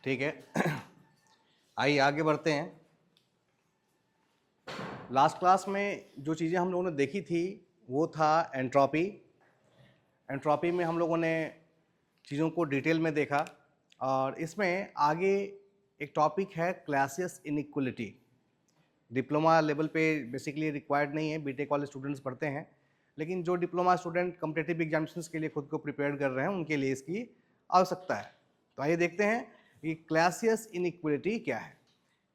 ठीक है। आइए आगे बढ़ते हैं। लास्ट क्लास में जो चीज़ें हम लोगों ने देखी थी वो था एंट्रोपी। एंट्रोपी में हम लोगों ने चीज़ों को डिटेल में देखा और इसमें आगे एक टॉपिक है क्लासियस इनइक्वलिटी। डिप्लोमा लेवल पे बेसिकली रिक्वायर्ड नहीं है, बीटेक वाले स्टूडेंट्स पढ़ते हैं, लेकिन जो डिप्लोमा स्टूडेंट कॉम्पिटिटिव एग्जामिनेशंस के लिए खुद को प्रिपेयर कर रहे हैं उनके लिए इसकी आवश्यकता है। तो आइए देखते हैं कि क्लासियस इनइक्वलिटी क्या है।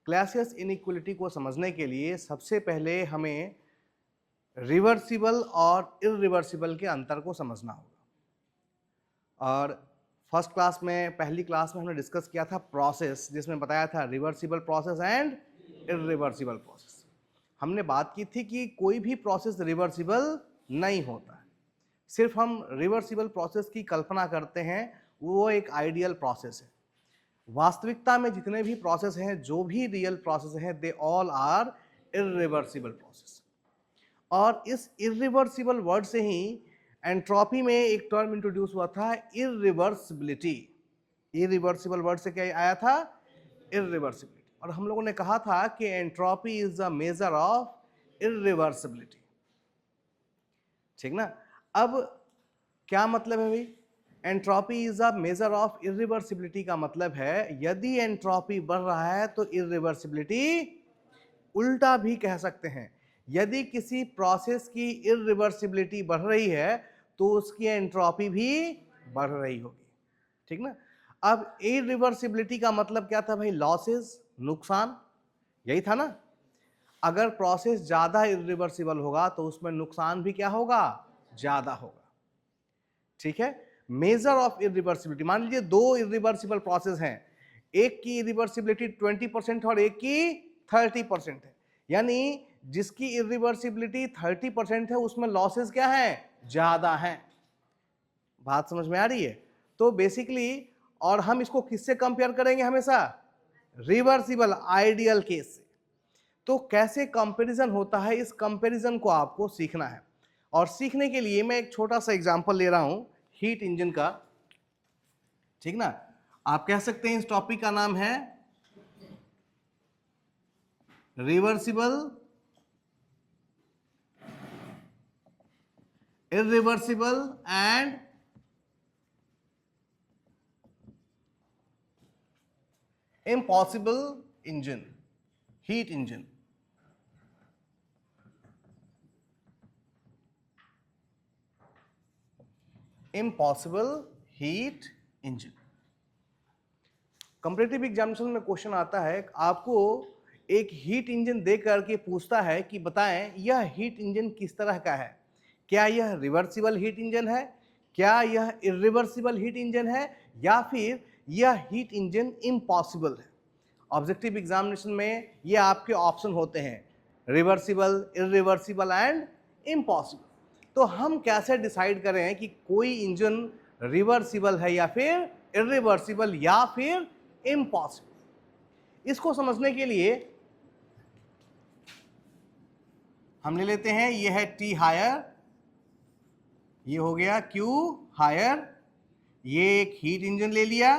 क्लासियस इनइक्वलिटी को समझने के लिए सबसे पहले हमें रिवर्सिबल और इरिवर्सिबल के अंतर को समझना होगा। और फर्स्ट क्लास में, पहली क्लास में हमने डिस्कस किया था प्रोसेस, जिसमें बताया था reversible process and irreversible process. हमने बात की थी कि कोई भी प्रोसेस रिवर्सिबल नहीं होता है, सिर्फ हम रिवर्सिबल प्रोसेस की कल्पना करते हैं, वो एक आइडियल प्रोसेस है। वास्तविकता में जितने भी प्रोसेस हैं, जो भी रियल प्रोसेस हैं, they all are irreversible process. और इस इरिवर्सिबल वर्ड से ही एंट्रोपी में एक टर्म इंट्रोड्यूस हुआ था, इरिवर्सिबिलिटी। इरिवर्सिबल वर्ड से क्या आया था? इरिवर्सिबिलिटी। और हम लोगों ने कहा था कि entropy is the measure of irreversibility. ठीक ना? अब क्या मतलब है भाई? Entropy is a measure of irreversibility का मतलब है यदि एंट्रोपी बढ़ रहा है तो इरिवर्सिबिलिटी, उल्टा भी कह सकते हैं, यदि किसी प्रोसेस की इरिवर्सिबिलिटी बढ़ रही है तो उसकी एंट्रोपी भी बढ़ रही होगी। ठीक ना? अब इरिवर्सिबिलिटी का मतलब क्या था भाई? लॉसेस, नुकसान, यही था ना। अगर प्रोसेस ज्यादा इरिवर्सिबल होगा तो उसमें नुकसान भी क्या होगा? ज्यादा होगा। ठीक है। मेजर ऑफ इरिवर्सिबिलिटी, मान लीजिए दो इरिवर्सिबल प्रोसेस हैं, एक की इरिवर्सिबिलिटी 20% और एक की 30% है, यानी जिसकी इरिवर्सिबिलिटी 30% है उसमें लॉसेस क्या है? ज्यादा हैं। बात समझ में आ रही है? तो बेसिकली, और हम इसको किससे कंपेयर करेंगे? हमेशा रिवर्सिबल आइडियल केस से। तो कैसे कंपैरिजन होता है, इस कंपैरिजन को आपको सीखना है। और सीखने के लिए मैं एक छोटा सा एग्जांपल ले रहा हूं हीट इंजन का। ठीक ना? आप कह सकते हैं इस टॉपिक का नाम है reversible, irreversible and impossible engine, heat engine. Impossible heat engine. Competitive examination में क्वेश्चन आता है, आपको एक हीट इंजन दे करके पूछता है कि बताएं यह हीट इंजन किस तरह का है, क्या यह रिवर्सिबल हीट इंजन है, क्या यह इरिवर्सिबल हीट इंजन है, या फिर यह हीट इंजन इम्पॉसिबल है। ऑब्जेक्टिव एग्जामिनेशन में ये आपके ऑप्शन होते हैं, रिवर्सिबल, इरिवर्सिबल एंड इम्पॉसिबल। तो हम कैसे डिसाइड करें कि कोई इंजन रिवर्सिबल है या फिर इरिवर्सिबल या फिर इम्पॉसिबल? इसको समझने के लिए हम ले लेते हैं, ये है टी हायर, ये हो गया क्यू हायर, ये एक हीट इंजन ले लिया,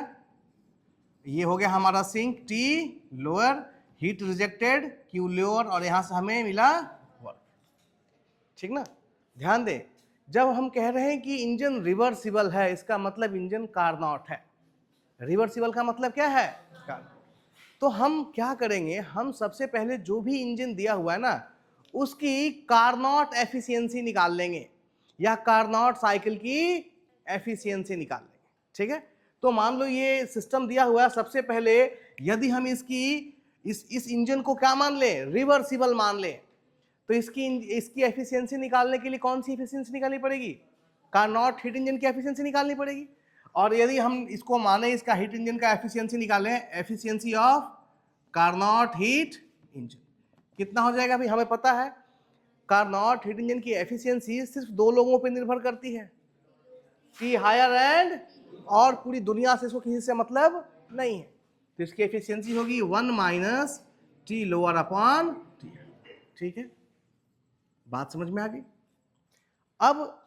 ये हो गया हमारा sink T lower, heat rejected Q lower, और यहां से हमें मिला वर्क। ठीक ना? ध्यान दें, जब हम कह रहे हैं कि इंजन रिवर्सिबल है, इसका मतलब इंजन कार्नोट है। रिवर्सिबल का मतलब क्या है? कार्नोट। तो हम क्या करेंगे, हम सबसे पहले जो भी इंजन दिया हुआ है ना, उसकी कार्नोट एफिशिएंसी निकाल लेंगे या कार्नोट साइकिल की एफिशिएंसी निकाल लेंगे। ठीक है? तो मान लो ये सिस्टम दिया हुआ है, सबसे पहले यदि हम इसकी इस इंजन को क्या मान लें? रिवर्सिबल मान लें, तो इसकी एफिशिएंसी निकालने के लिए कौन सी एफिशिएंसी निकालनी पड़ेगी? कार्नोट हीट इंजन की एफिशिएंसी निकालनी पड़ेगी। और यदि हम इसको माने, इसका हीट इंजन का एफिशिएंसी निकालें, efficiency of Carnot heat engine, कितना हो जाएगा भाई? हमें पता है कार्नोट हीट इंजन की एफिशिएंसी सिर्फ दो लोगों पर निर्भर करती है, टी हायर एंड, और पूरी दुनिया से इसको किसी से मतलब नहीं है। तो इसकी एफिशिएंसी होगी 1 minus T lower upon T. ठीक है? बात समझ में आ गई? अब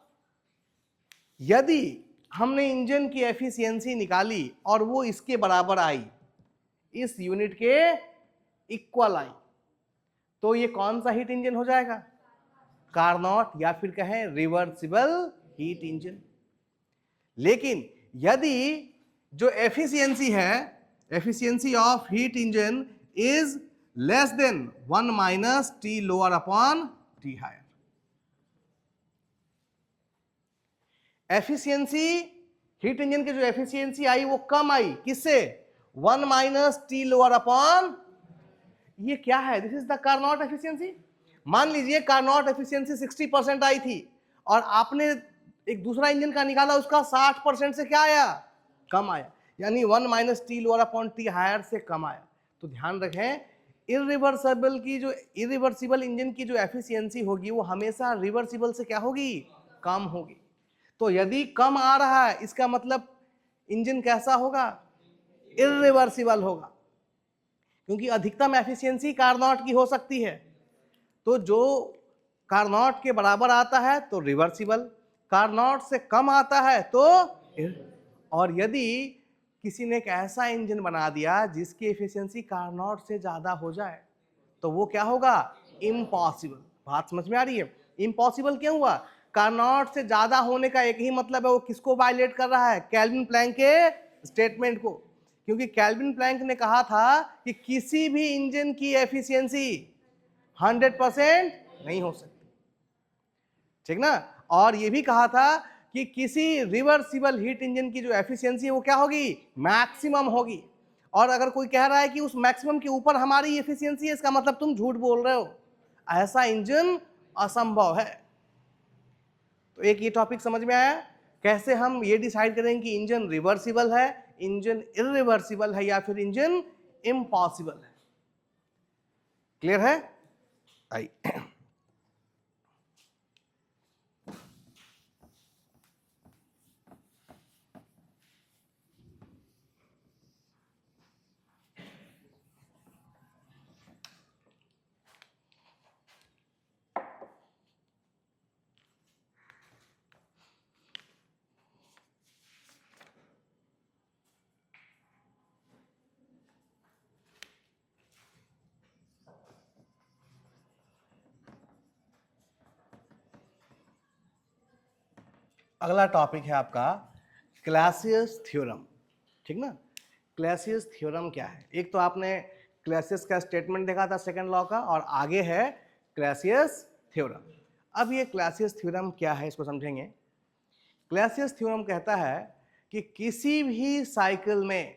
यदि हमने इंजन की एफिशिएंसी निकाली और वो इसके बराबर आई, इस यूनिट के इक्वल आई, तो ये कौन सा हीट इंजन हो जाएगा? कार्नोट, या फिर कहें रिवर्सिबल हीट इंजन। लेकिन यदि जो एफिशिएंसी है, efficiency of heat engine is less than 1 minus T lower upon T higher, efficiency heat engine की जो एफिशिएंसी आई वो कम आई, किससे? 1 माइनस टी लोअर अपॉन, ये क्या है? This is the Carnot efficiency. मान लीजिए कार्नोट एफिशिएंसी 60% आई थी और आपने एक दूसरा इंजन का निकाला, उसका 60% से क्या आया? कम आया, यानी 1 minus T lower upon T higher से कम आया। तो ध्यान रखें, इरिवर्सिबल इंजन की जो एफिशिएंसी होगी वो हमेशा रिवर्सिबल से क्या होगी? कम होगी। तो यदि कम आ रहा है, इसका मतलब इंजन कैसा होगा? इरिवर्सिबल होगा, क्योंकि अधिकतम एफिशिएंसी कार्नोट की हो सकती है। तो जो कार्नोट के बराबर आता है तो रिवर्सिबल, कार्नोट से कम आता है तो और यदि किसी ने एक ऐसा इंजन बना दिया जिसकी एफिशिएंसी कार्नोट से ज्यादा हो जाए तो वो क्या होगा? इम्पॉसिबल। बात समझ में आ रही है? इम्पॉसिबल क्यों हुआ? कार्नोट से ज्यादा होने का एक ही मतलब है, वो किसको वायलेट कर रहा है? केल्विन प्लैंक के स्टेटमेंट को। क्योंकि केल्विन प्लैंक ने कहा था कि किसी भी इंजन की एफिशिएंसी 100% नहीं हो सकती, ठीक ना? और ये भी कहा था कि किसी रिवर्सिबल हीट इंजन की जो एफिशिएंसी है वो क्या होगी? मैक्सिमम होगी। और अगर कोई कह रहा है कि उस मैक्सिमम के ऊपर हमारी एफिशिएंसी है, इसका मतलब तुम झूठ बोल रहे हो, ऐसा इंजन असंभव है। तो एक ये टॉपिक समझ में आया, कैसे हम ये डिसाइड करेंगे कि इंजन रिवर्सिबल है, इंजन इरिवर्सिबल है, या फिर इंजन इम्पॉसिबल है। क्लियर है? आई अगला टॉपिक है आपका क्लासियस थ्योरम, ठीक ना? क्लासियस थ्योरम क्या है? एक तो आपने क्लासियस का स्टेटमेंट देखा था सेकंड लॉ का, और आगे है क्लासियस थ्योरम। अब ये क्लासियस थ्योरम क्या है, इसको समझेंगे। क्लासियस थ्योरम कहता है कि किसी भी साइकिल में,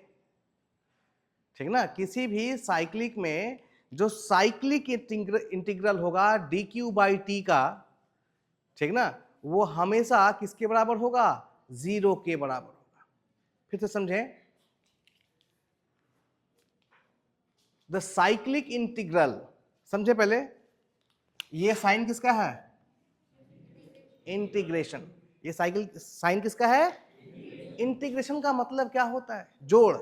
ठीक ना, किसी भी साइक्लिक में जो साइक्लिक इंटीग्रल होगा डी क्यू बाई टी का, ठीक ना, वो हमेशा किसके बराबर होगा? 0 के बराबर होगा। फिर से समझें, द साइक्लिक इंटीग्रल, समझे पहले, ये साइन किसका है? इंटीग्रेशन। ये साइकिल साइन किसका है? इंटीग्रेशन का मतलब क्या होता है? जोड़।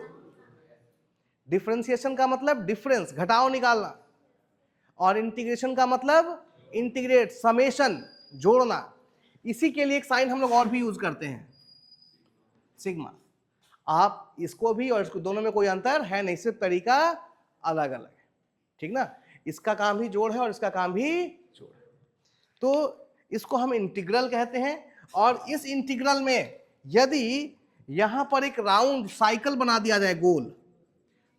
डिफरेंशिएशन का मतलब डिफरेंस, घटाव निकालना, और इंटीग्रेशन का मतलब इंटीग्रेट, समेशन, जोड़ना। इसी के लिए एक साइन हम लोग और भी यूज करते हैं, सिग्मा। आप इसको भी और इसको, दोनों में कोई अंतर है नहीं, सिर्फ तरीका अलग अलग है, ठीक ना? इसका काम भी जोड़ है और इसका काम भी जोड़ है। तो इसको हम इंटीग्रल कहते हैं। और इस इंटीग्रल में यदि यहां पर एक राउंड साइकिल बना दिया जाए, गोल,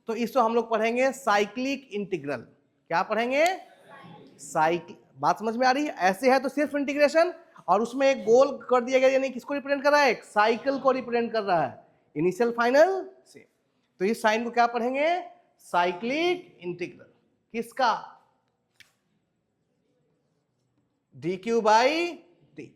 तो इसको हम लोग पढ़ेंगे साइक्लिक इंटीग्रल। क्या पढ़ेंगे? साइकिल। बात समझ में आ रही है? ऐसे है तो सिर्फ इंटीग्रेशन, और उसमें एक गोल कर दिया गया, यानी किसको रिप्रेजेंट कर रहा है? एक साइकिल को रिप्रेजेंट कर रहा है, इनिशियल फाइनल से। तो इस साइन को क्या पढ़ेंगे? Cyclic integral. किसका? D Q by T.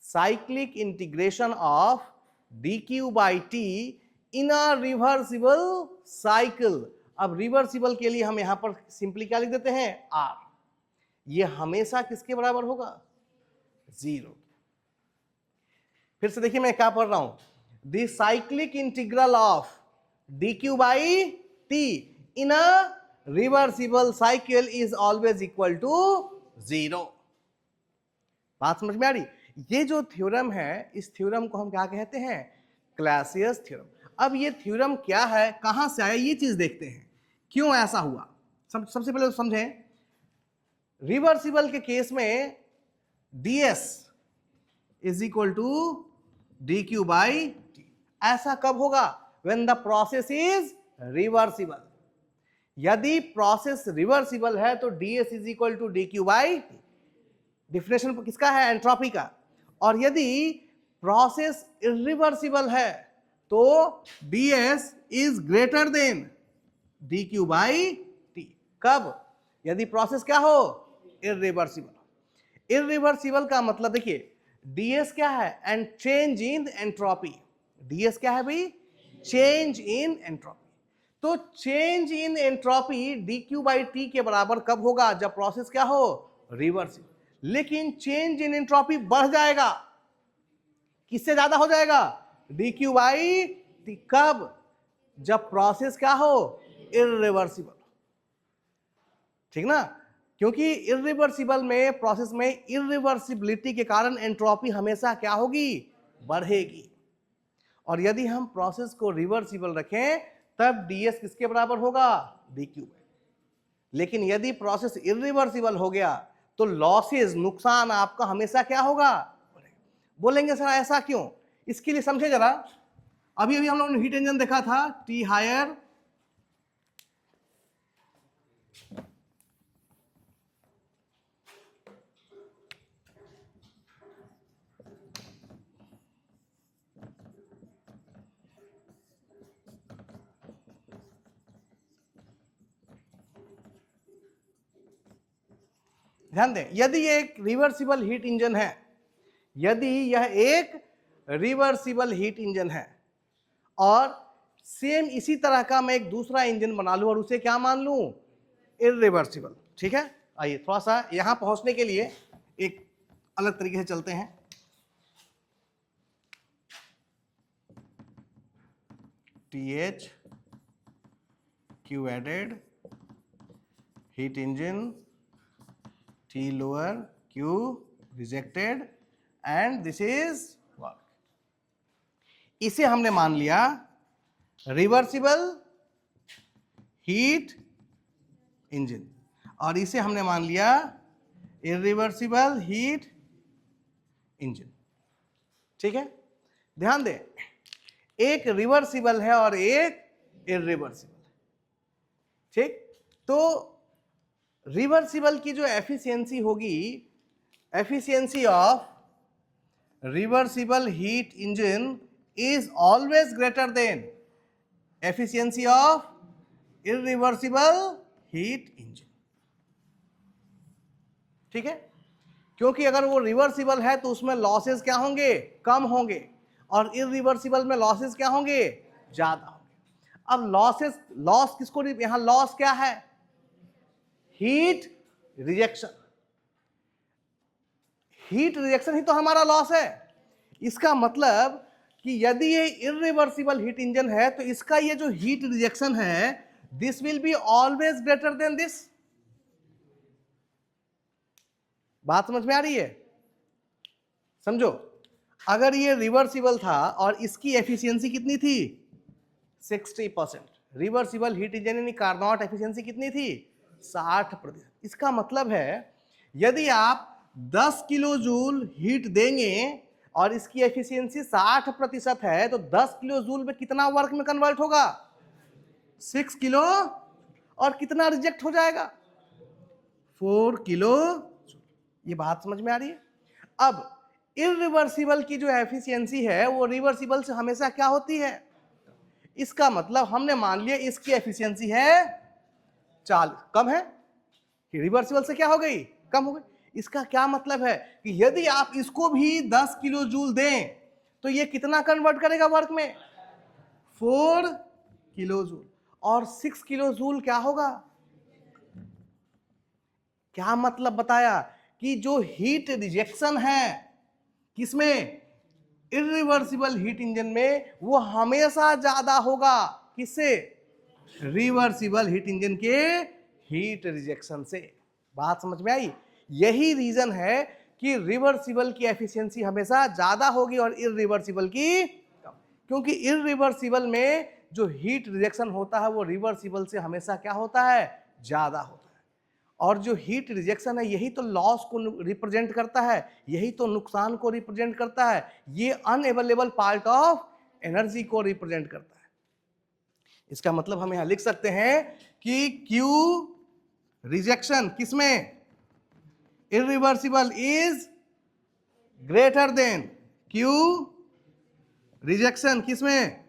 Cyclic integration of D Q by T in a reversible cycle. अब रिवर्सिबल के लिए हम यहां पर सिंपली क्या लिख देते हैं? आर। ये हमेशा किसके बराबर होगा? 0। फिर से देखिए मैं क्या पढ़ रहा हूं, the cyclic integral of D Q by T in a reversible cycle is always equal to 0। बात समझ में आ रही? ये जो थ्योरम है, इस थ्योरम को हम क्या कहते हैं? Clausius theorem. अब ये थ्योरम क्या है, कहां से आया, ये चीज देखते हैं क्यों ऐसा हुआ। सबसे पहले तो समझें, रिवर्सिबल के केस में ds is equal to d Q by T. ऐसा कब होगा, when the process is reversible. यदि प्रोसेस रिवर्सिबल है तो ds is equal to d Q by T. Definition किसका है, एंट्रोपी का। और यदि प्रोसेस इरिवर्सिबल है तो ds is greater then D Q by T. कब, यदि प्रोसेस क्या हो, इरिवर्सिबल। इरिवर्सिबल का मतलब देखिए, ds क्या है, and change in entropy. ds क्या है भाई, चेंज इन एंट्रोपी। तो change in entropy D Q by T के बराबर कब होगा, जब प्रोसेस क्या हो, रिवर्सिबल। लेकिन चेंज इन एंट्रोपी बढ़ जाएगा, किससे ज्यादा हो जाएगा, डी क्यू बाई टी। कब, जब प्रोसेस क्या हो, इरिवर्सिबल। ठीक ना, क्योंकि इरिवर्सिबल में, प्रोसेस में इरिवर्सिबिलिटी के कारण एंट्रोपी हमेशा क्या होगी, बढ़ेगी। और यदि हम प्रोसेस को रिवर्सिबल रखें तब ds किसके बराबर होगा, dq। लेकिन यदि प्रोसेस इरिवर्सिबल हो गया तो लॉसेस, नुकसान आपका हमेशा क्या होगा, बोलेंगे सर ऐसा क्यों, इसके लिए समझे जरा। अभी अभी हम लोगों ने हीट इंजन देखा था, टी हायर ध्यान दें, यदि ये एक रिवर्सिबल हीट इंजन है, यदि यह एक रिवर्सिबल हीट इंजन है और सेम इसी तरह का मैं एक दूसरा इंजन बना लूं और उसे क्या मान लूं, इरिवर्सिबल। ठीक है, आइए थोड़ा सा यहां पहुंचने के लिए एक अलग तरीके से चलते हैं। TH Q added heat engine, T lower, Q rejected and this is work। इसे हमने मान लिया रिवर्सिबल हीट इंजन और इसे हमने मान लिया इरिवर्सिबल हीट इंजन। ठीक है, ध्यान दें, एक रिवर्सिबल है और एक इरिवर्सिबल। ठीक, तो रिवर्सिबल की जो एफिशिएंसी होगी, efficiency of reversible heat engine is always greater than efficiency of irreversible heat engine. ठीक है, क्योंकि अगर वो रिवर्सिबल है तो उसमें लॉसेस क्या होंगे, कम होंगे, और इरिवर्सिबल में लॉसेस क्या होंगे, ज्यादा होंगे। अब लॉसेस, लॉस किसको, यहां लॉस क्या है, हीट रिजेक्शन। हीट रिजेक्शन ही तो हमारा लॉस है। इसका मतलब कि यदि ये इरिवर्सिबल हीट इंजन है तो इसका ये जो हीट रिजेक्शन है, this will be always greater than this. बात समझ में आ रही है, समझो। अगर ये रिवर्सिबल था और इसकी एफिशिएंसी कितनी थी, 60%। रिवर्सिबल हीट इंजन यानी कार्नोट एफिशिएंसी कितनी थी, 60%। इसका मतलब है यदि आप 10 किलो जूल हीट देंगे और इसकी एफिशिएंसी 60% है तो 10 किलो जूल में कितना वर्क में कन्वर्ट होगा, 6 किलो, और कितना रिजेक्ट हो जाएगा, 4 किलो। ये बात समझ में आ रही है। अब इरिवर्सिबल की जो एफिशिएंसी है वो रिवर्सिबल से हमेशा क्या होती है, इसका मतलब हमने मान लिया इसकी एफिशिएंसी है 40, कम है, रिवर्सिबल से क्या हो गई, कम हो गई। इसका क्या मतलब है कि यदि आप इसको भी 10 किलो जूल दें तो ये कितना कन्वर्ट करेगा वर्क में, 4 किलो जूल, और 6 किलो जूल क्या होगा। क्या मतलब बताया कि जो हीट रिजेक्शन है किसमें, इरिवर्सिबल हीट इंजन में, वो हमेशा ज्यादा होगा किससे, रिवर्सिबल हीट इंजन के हीट रिजेक्शन से। बात समझ में आई। यही रीजन है कि रिवर्सिबल की एफिशिएंसी हमेशा ज्यादा होगी और इरिवर्सिबल की कम, क्योंकि इरिवर्सिबल में जो हीट रिजेक्शन होता है वो रिवर्सिबल से हमेशा क्या होता है, ज्यादा होता है। और जो हीट रिजेक्शन है यही तो लॉस को रिप्रेजेंट करता है, यही तो नुकसान को रिप्रेजेंट करता है, ये अनअवेलेबल पार्ट ऑफ एनर्जी को रिप्रेजेंट करता है। इसका मतलब हम यहां लिख सकते हैं कि क्यू रिजेक्शन किसमें, irreversible is greater than Q rejection किसमें,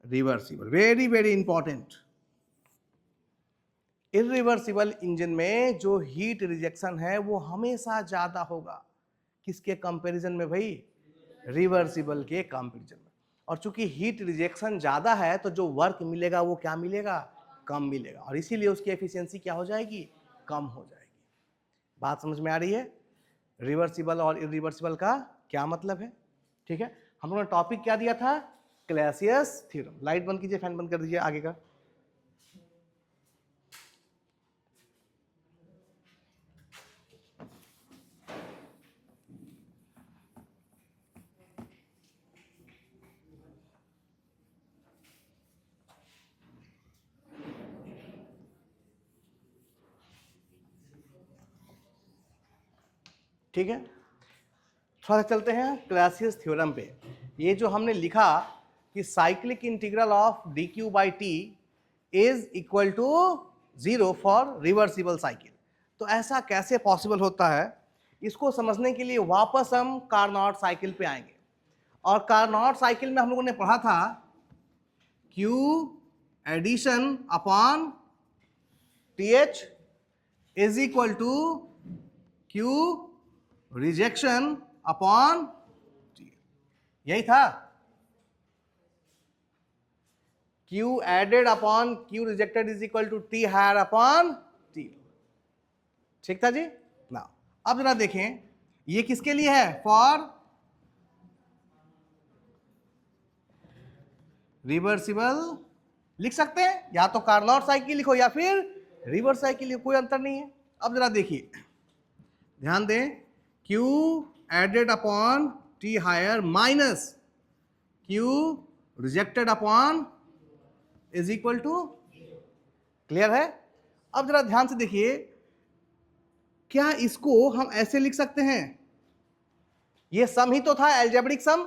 reversible. Very very important. Irreversible engine में जो हीट रिजेक्शन है वो हमेशा ज्यादा होगा, किसके कंपैरिजन में भाई, रिवर्सिबल के कंपैरिजन में। और चूंकि हीट रिजेक्शन ज्यादा है तो जो वर्क मिलेगा वो क्या मिलेगा, कम मिलेगा, और इसीलिए उसकी एफिशिएंसी क्या हो जाएगी, कम हो जाएगी। बात समझ में आ रही है, रिवर्सिबल और इरिवर्सिबल का क्या मतलब है। ठीक है, हम लोगों ने टॉपिक क्या दिया था, क्लैसियस थ्योरम। लाइट बंद कीजिए, फैन बंद कर दीजिए आगे का। ठीक है, थोड़ा चलते हैं क्लैसियस थ्योरम पे। ये जो हमने लिखा कि cyclic integral of D Q by T is equal to 0 for reversible cycle, तो ऐसा कैसे पॉसिबल होता है, इसको समझने के लिए वापस हम कार्नोट साइकिल पे आएंगे। और कार्नोट साइकिल में हम लोगों ने पढ़ा था Q addition upon T H is equal to Q rejection upon T, यही था। Q added upon Q rejected is equal to T higher upon T। ठीक था जी ना। अब जरा देखें ये किसके लिए है, फॉर रिवर्सिबल लिख सकते हैं, या तो कार्नोट साइकिल लिखो या फिर रिवर्स साइकिल लिखो, कोई अंतर नहीं है। अब जरा देखिए, ध्यान दें, Q added upon T higher minus Q rejected upon is equal to, clear है। अब जरा ध्यान से देखिए, क्या इसको हम ऐसे लिख सकते हैं, ये सम ही तो था, एल्जेब्रिक सम।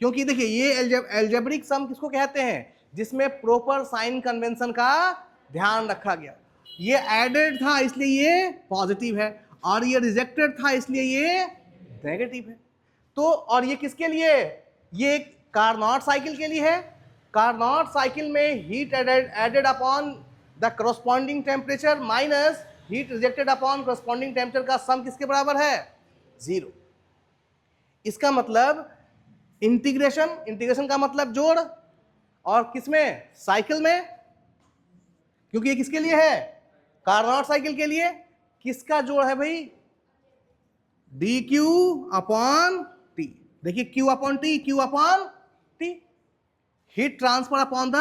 क्योंकि देखिए ये एल्जेब्रिक सम किसको कहते हैं, जिसमें प्रॉपर साइन कन्वेंशन का ध्यान रखा गया। ये एडेड था इसलिए ये पॉजिटिव है, और ये रिजेक्टेड था इसलिए ये नेगेटिव है। तो और ये किसके लिए, ये कार्नोट साइकिल के लिए है। कार्नोट साइकिल में heat added upon the corresponding temperature minus heat rejected upon corresponding temperature का सम किसके बराबर है, 0। इसका मतलब इंटीग्रेशन का मतलब जोड़, और किसमें, साइकिल में, क्योंकि ये किसके लिए है, कार्नोट साइकिल के लिए। किसका जोड़ है भाई, डी क्यू अपॉन टी। देखिए Q upon T, heat transfer upon the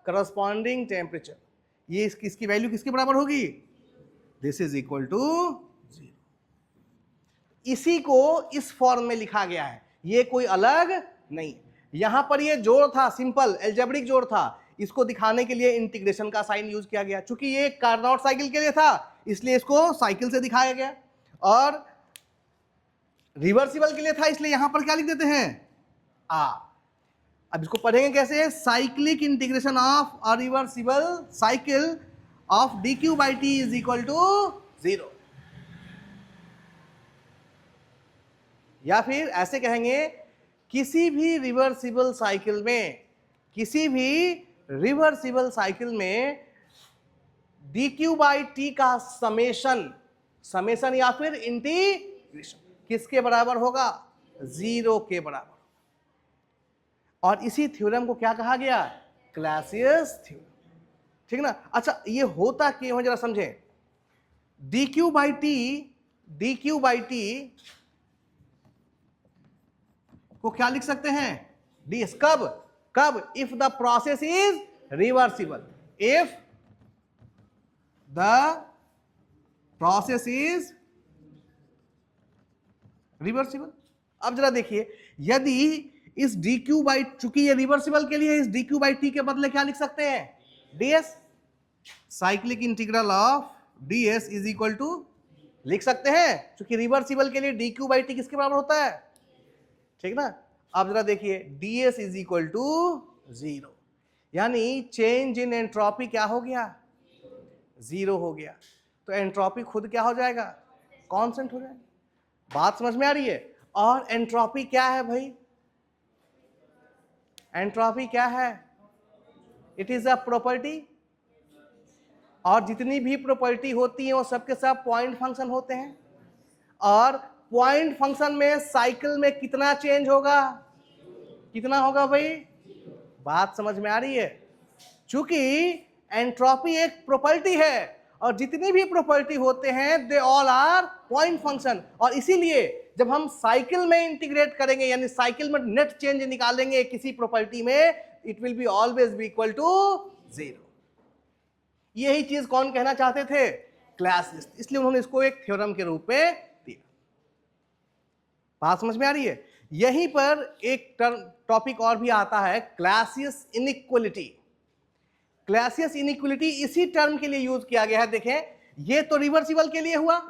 corresponding temperature, ये इसकी वैल्यू किसके बराबर होगी, दिस इज इक्वल टू 0। इसी को इस फॉर्म में लिखा गया है, ये कोई अलग नहीं। यहां पर ये जोड़ था, सिंपल एल्जेब्रिक जोड़ था, इसको दिखाने के लिए इंटीग्रेशन का साइन यूज किया गया। चूंकि ये कार्नोट साइकिल के लिए था इसलिए इसको साइकिल से दिखाया गया, और रिवर्सिबल के लिए था इसलिए यहां पर क्या लिख देते हैं, आ। अब इसको पढ़ेंगे कैसे, cyclic integration of a reversible cycle of D Q by T is equal to 0। या फिर ऐसे कहेंगे, किसी भी रिवर्सिबल साइकिल में डी क्यू बाई टी का समेशन या फिर इंटीग्रेशन किसके बराबर होगा, 0 के बराबर। और इसी थ्योरम को क्या कहा गया, क्लैसियस थ्योरम। ठीक ना। अच्छा ये होता क्यों है जरा समझें, डी क्यू बाई टी को क्या लिख सकते हैं, डी, कब if the process is reversible, if the process is reversible. अब जरा देखिए, यदि इस डी क्यू बाई, चूंकि ये रिवर्सिबल के लिए, इस डी क्यू बाई टी के बदले क्या लिख सकते हैं, ds, cyclic integral of ds is equal to, लिख सकते हैं, चूंकि रिवर्सिबल के लिए डी क्यू बाई टी किसके बराबर होता है, ठीक ना। अब जरा देखिए, ds इज इक्वल टू 0, यानी चेंज इन एंट्रोपी क्या हो गया, 0 हो गया। तो एंट्रोपी खुद क्या हो जाएगा, कांस्टेंट हो जाएगा। बात समझ में आ रही है। और एंट्रोपी क्या है भाई, एंट्रोपी क्या है, इट इज अ प्रॉपर्टी, और जितनी भी प्रॉपर्टी होती है वो सबके सब पॉइंट फंक्शन होते हैं। और पॉइंट फंक्शन में साइकिल में कितना चेंज होगा, कितना होगा भाई, बात समझ में आ रही है। चूंकि एंट्रोपी एक प्रॉपर्टी है और जितनी भी प्रॉपर्टी होते हैं they all are point function, और इसीलिए जब हम साइकिल में इंटीग्रेट करेंगे, यानी साइकिल में नेट चेंज निकालेंगे किसी प्रॉपर्टी में, it will be always be equal to 0। यही चीज कौन कहना चाहते थे, क्लासियस, इसलिए उन्होंने इसको एक थ्योरम के रूप में दिया। बात समझ में आ रही है। यहीं पर एक टॉपिक और भी आता है, क्लासियस इनइक्वलिटी। क्लासियस इनइक्वलिटी इसी टर्म के लिए यूज किया गया है। देखें, ये तो रिवर्सिबल के लिए हुआ,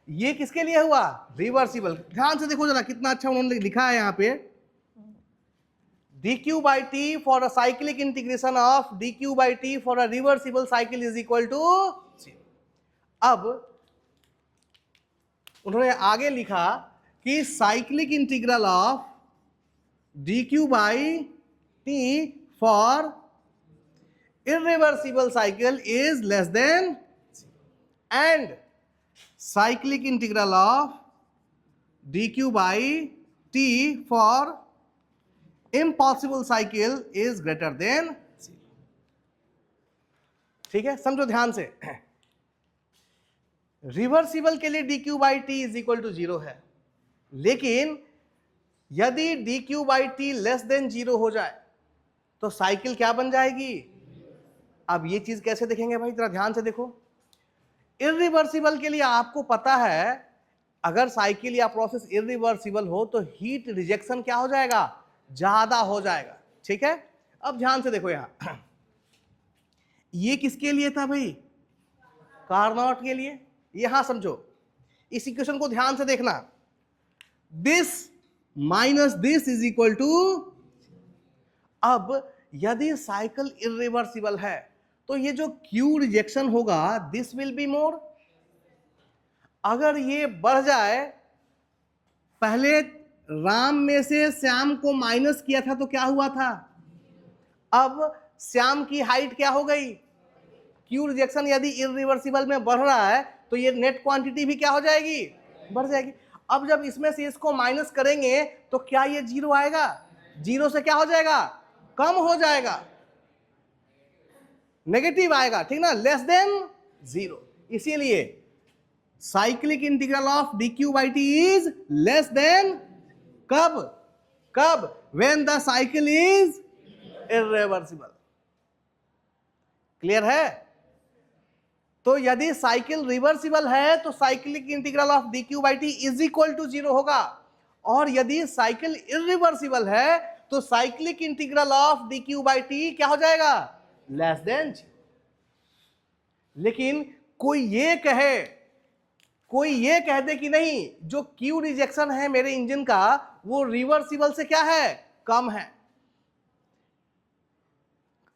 ये किसके लिए हुआ, रिवर्सिबल। ध्यान से देखो जरा कितना अच्छा उन्होंने लिखा है यहाँ पे, dq by t for a cyclic integration of dq by t for a reversible cycle is equal to 0। अब उन्होंने आगे लिखा कि cyclic integral of dq by t for irreversible cycle is less than 0, and cyclic integral of dq by t for impossible cycle is greater then 0। ठीक है, समझो ध्यान से। रिवर्सिबल के लिए dq by T is equal to 0 है, लेकिन यदि dq by T less than 0 हो जाए तो साइकिल क्या बन जाएगी। अब ये चीज कैसे देखेंगे भाई, जरा ध्यान से देखो। इरिवर्सिबल के लिए आपको पता है, अगर साइकिल या प्रोसेस इरिवर्सिबल हो तो हीट रिजेक्शन क्या हो जाएगा, ज्यादा हो जाएगा। ठीक है, अब ध्यान से देखो, यहां ये किसके लिए था भाई, कार्नोट के लिए। यहां समझो, इस इक्वेशन को ध्यान से देखना, this minus this is equal to. अब यदि साइकिल इरिवर्सिबल है तो ये जो क्यू रिजेक्शन होगा दिस विल बी मोर। अगर ये बढ़ जाए, पहले राम में से श्याम को माइनस किया था तो क्या हुआ था, अब श्याम की हाइट क्या हो गई, क्यू रिजेक्शन यदि इरिवर्सिबल में बढ़ रहा है तो ये नेट क्वांटिटी भी क्या हो जाएगी, बढ़ जाएगी। अब जब इसमें से इसको माइनस करेंगे तो क्या ये 0 आएगा, 0 से क्या हो जाएगा, कम हो जाएगा, नेगेटिव आएगा, ठीक ना, लेस देन 0। इसीलिए cyclic integral of dq by t is less than, कब, कब, when the cycle is irreversible। Clear है। तो यदि साइकिल रिवर्सिबल है तो cyclic integral of dq by t is equal to 0 होगा, और यदि साइकिल इरिवर्सिबल है तो cyclic integral of dq by t क्या हो जाएगा, लेस देन 0। लेकिन कोई ये कह दे कि नहीं, जो क्यू रिजेक्शन है मेरे इंजन का वो रिवर्सिबल से क्या है, कम है।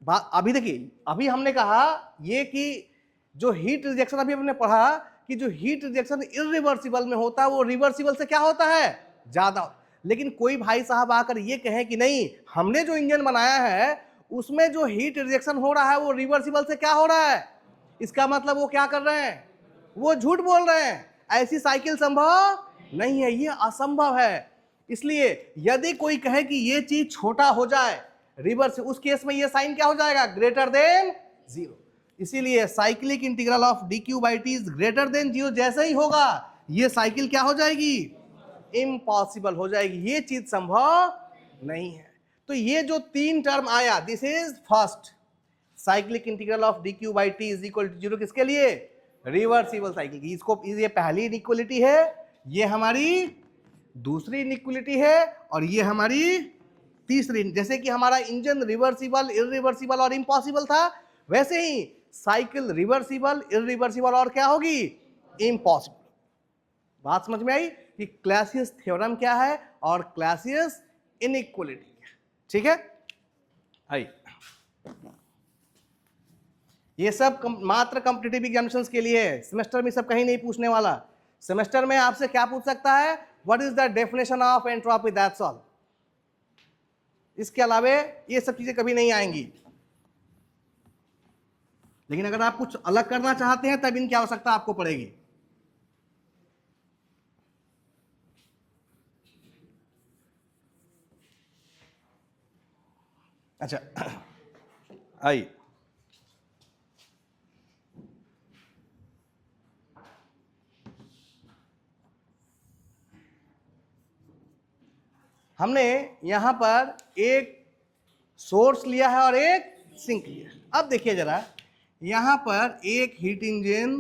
अभी देखिए, अभी हमने कहा ये कि जो हीट रिजेक्शन, अभी हमने पढ़ा कि जो हीट रिजेक्शन इरिवर्सिबल में होता है वो रिवर्सिबल से क्या होता है, ज्यादा। लेकिन कोई भाई साहब आकर ये कहे कि नहीं, हमने जो इंजन बनाया है उसमें जो हीट रिजेक्शन हो रहा है वो रिवर्सिबल से क्या हो रहा है, इसका मतलब वो क्या कर रहे हैं, वो झूठ बोल रहे हैं। ऐसी साइकिल संभव नहीं है, ये असंभव है। इसलिए यदि कोई कहे कि ये चीज छोटा हो जाए रिवर्स, उस केस में ये साइन क्या हो जाएगा, ग्रेटर देन 0। इसीलिए cyclic integral of dq by t is greater then 0 जैसे ही होगा ये साइकिल क्या हो जाएगी, इम्पॉसिबल हो जाएगी, ये चीज संभव नहीं है। तो ये जो 3 टर्म आया, this is first, cyclic integral of dq by t is equal to 0 किसके लिए, रिवर्सिबल साइकिल की। इसको, ये पहली इनइक्वालिटी है, ये हमारी दूसरी इनइक्वलिटी है और ये हमारी तीसरी। जैसे कि हमारा इंजन रिवर्सिबल, इरिवर्सिबल और इम्पॉसिबल था, वैसे ही साइकिल रिवर्सिबल, इरिवर्सिबल और क्या होगी, इम्पॉसिबल। बात समझ में आई कि क्लासियस थ्योरम क्या है और क्लासियस इनइक्वलिटी। ठीक है, आई ये सब मात्र कॉम्पिटिटिव एग्जामिनेशंस के लिए है, सेमेस्टर में सब कहीं नहीं पूछने वाला। सेमेस्टर में आपसे क्या पूछ सकता है, what is the definition of entropy, that's all. इसके अलावा ये सब चीजें कभी नहीं आएंगी। लेकिन अगर आप कुछ अलग करना चाहते हैं तब इनकी आवश्यकता आपको पड़ेगी। अच्छा, आई हमने यहां पर एक सोर्स लिया है और एक सिंक लिया है। अब देखिए जरा, यहां पर एक हीट इंजन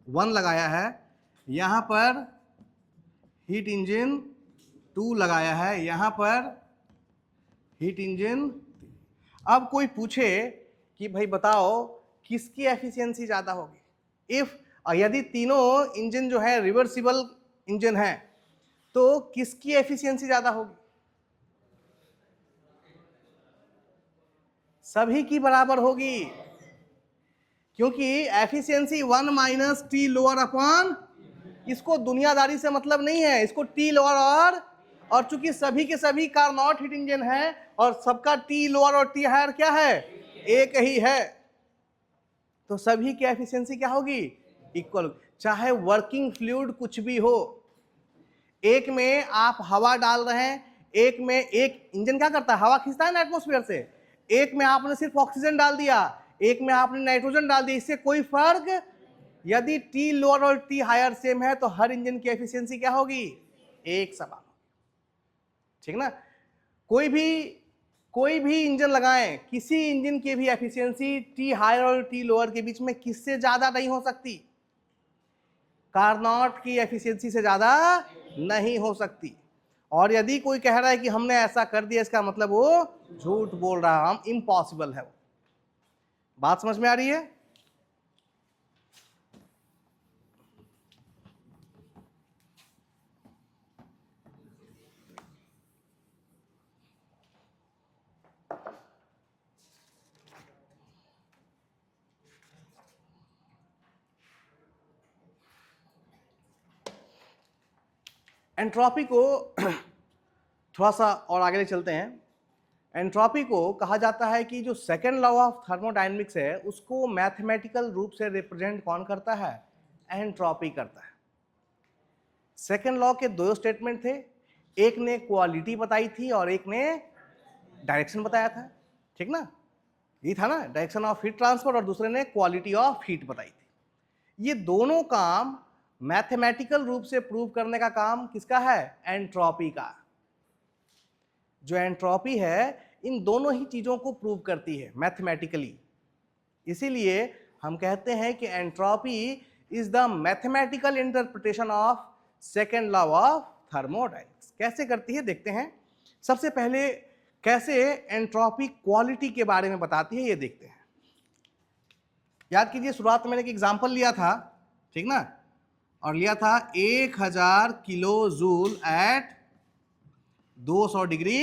1 लगाया है, यहां पर हीट इंजन 2 लगाया है, यहां पर हीट इंजन। अब कोई पूछे कि भाई बताओ किसकी एफिशिएंसी ज़्यादा होगी, इफ यदि तीनों इंजन जो है रिवर्सिबल इंजन है तो किसकी एफिशिएंसी ज़्यादा होगी, सभी की बराबर होगी, क्योंकि efficiency 1 minus T lower upon, इसको दुनियादारी से मतलब नहीं है, इसको टी लोअर और चूंकि सभी के सभी कार्नोट हीट इंजन है और सबका टी लोअर और टी हायर क्या है, एक ही है, तो सभी की एफिशिएंसी क्या होगी, इक्वल। चाहे वर्किंग फ्लूइड कुछ भी हो, एक में आप हवा डाल रहे हैं, एक में, एक इंजन क्या करता है, हवा खींचता है ना एटमॉस्फेयर से, एक में आपने सिर्फ ऑक्सीजन डाल दिया, एक में आपने नाइट्रोजन डाल दिया, इससे कोई फर्क, यदि टी लोअर और टी हायर सेम है तो हर इंजन की एफिशिएंसी क्या होगी, एक समान। ठीक ना, कोई भी इंजन लगाएं, किसी इंजन की भी एफिशिएंसी टी हायर और टी लोअर के बीच में किससे ज्यादा नहीं हो सकती, कार्नोट की एफिशिएंसी से ज्यादा नहीं हो सकती। और यदि कोई कह रहा है कि हमने ऐसा कर दिया, इसका मतलब वो झूठ बोल रहा है, हम इम्पॉसिबल है वो। बात समझ में आ रही है। एंट्रोपी को थोड़ा सा और आगे ले चलते हैं। एंट्रोपी को कहा जाता है कि जो सेकेंड लॉ ऑफ थर्मोडायनेमिक्स है उसको मैथमेटिकल रूप से रिप्रेजेंट कौन करता है, एंट्रोपी करता है। सेकेंड लॉ के दो स्टेटमेंट थे, एक ने क्वालिटी बताई थी और एक ने डायरेक्शन बताया था। ठीक ना, ये था ना, डायरेक्शन ऑफ हीट ट्रांसफर, और दूसरे ने क्वालिटी ऑफ हीट बताई थी। ये दोनों काम मैथमेटिकल रूप से प्रूव करने का काम किसका है, एंट्रोपी का। जो एंट्रोपी है इन दोनों ही चीजों को प्रूव करती है मैथमेटिकली। इसीलिए हम कहते हैं कि entropy is the mathematical interpretation of second law of thermodynamics. कैसे करती है देखते हैं। सबसे पहले कैसे एंट्रोपी क्वालिटी के बारे में बताती है ये देखते हैं। याद कीजिए, शुरुआत में मैंने एक एग्जांपल लिया था, ठीक ना, और लिया था 1000 kilo joule at 200 degree